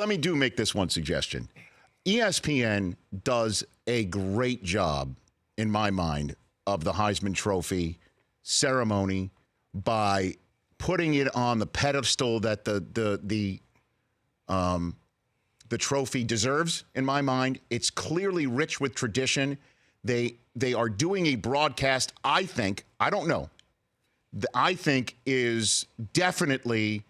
let me make this one suggestion. ESPN does a great job, in my mind, of the Heisman Trophy ceremony by putting it on the pedestal that the trophy deserves, in my mind. It's clearly rich with tradition. They are doing a broadcast, I don't know, I think is definitely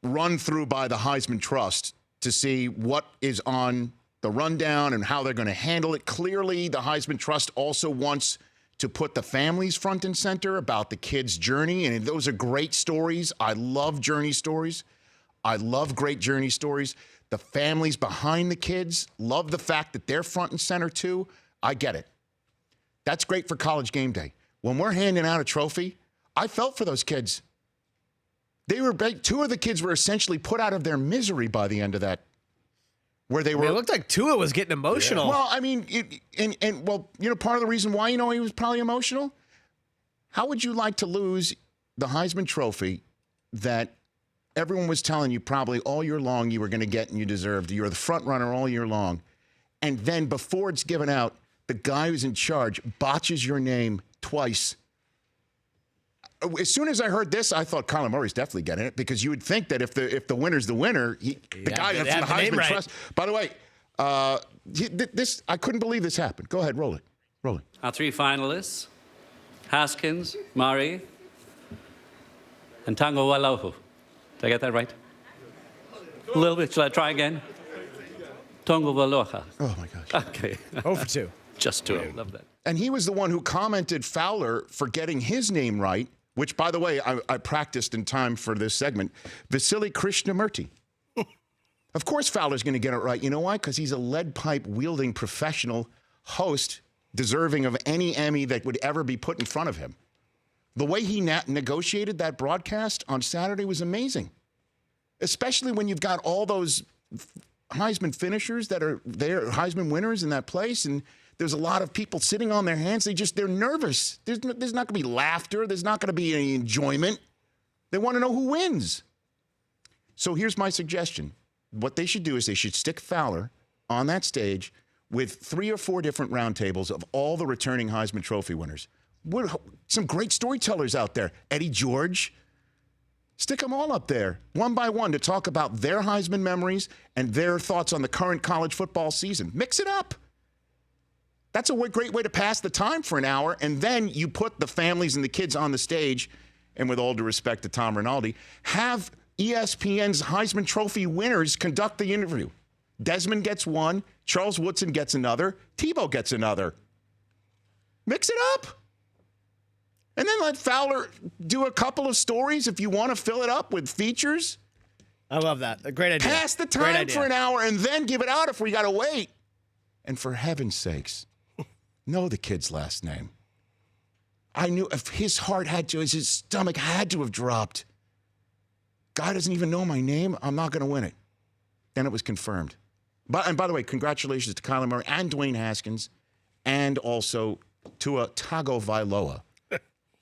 run through by the Heisman Trust to see what is on the rundown and how they're going to handle it. Clearly, the Heisman Trust also wants to put the families front and center about the kids' journey, and those are great stories. I love journey stories. I love great journey stories. The families behind the kids love the fact that they're front and center too. I get it. That's great for College Game Day. When we're handing out a trophy, I felt for those kids. They were two of the kids were essentially put out of their misery by the end of that. Where they were. It looked like Tua was getting emotional. Yeah. Well, I mean, part of the reason why he was probably emotional. How would you like to lose the Heisman Trophy that everyone was telling you probably all year long you were going to get and you deserved? You're the front runner all year long. And then before it's given out, the guy who's in charge botches your name twice. As soon as I heard this, I thought Kyler Murray's definitely getting it, because you would think that if the winner's the winner, the guy from the Heisman Trust. By the way, I couldn't believe this happened. Go ahead, roll it. Our three finalists: Haskins, Murray, and Tango Walohu. Did I get that right? A little bit. Shall I try again? Tango Waloha. Oh my gosh. Okay. 0 for 2. Just 2. Love that. And he was the one who commented Fowler for getting his name right, which, by the way, I practiced in time for this segment. Vasily Krishnamurti. Of course Fowler's going to get it right. You know why? Because he's a lead pipe wielding professional host deserving of any Emmy that would ever be put in front of him. The way he negotiated that broadcast on Saturday was amazing, especially when you've got all those Heisman finishers that are there, Heisman winners in that place, and there's a lot of people sitting on their hands. They're nervous. There's not going to be laughter. There's not going to be any enjoyment. They want to know who wins. So here's my suggestion. What they should do is they should stick Fowler on that stage with 3 or 4 different roundtables of all the returning Heisman Trophy winners. Some great storytellers out there. Eddie George. Stick them all up there, one by one, to talk about their Heisman memories and their thoughts on the current college football season. Mix it up. That's a great way to pass the time for an hour, and then you put the families and the kids on the stage, and with all due respect to Tom Rinaldi, have ESPN's Heisman Trophy winners conduct the interview. Desmond gets one, Charles Woodson gets another, Tebow gets another. Mix it up. And then let Fowler do a couple of stories if you want to fill it up with features. I love that. A great idea. Pass the time for an hour and then give it out if we got to wait. And for heaven's sakes, know the kid's last name. I knew if his stomach had to have dropped. Guy doesn't even know my name. I'm not going to win it. Then it was confirmed. And by the way, congratulations to Kyler Murray and Dwayne Haskins, and also Tua Tagovailoa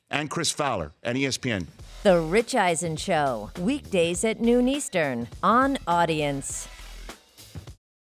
and Chris Fowler and ESPN. The Rich Eisen Show, weekdays at noon Eastern on Audience.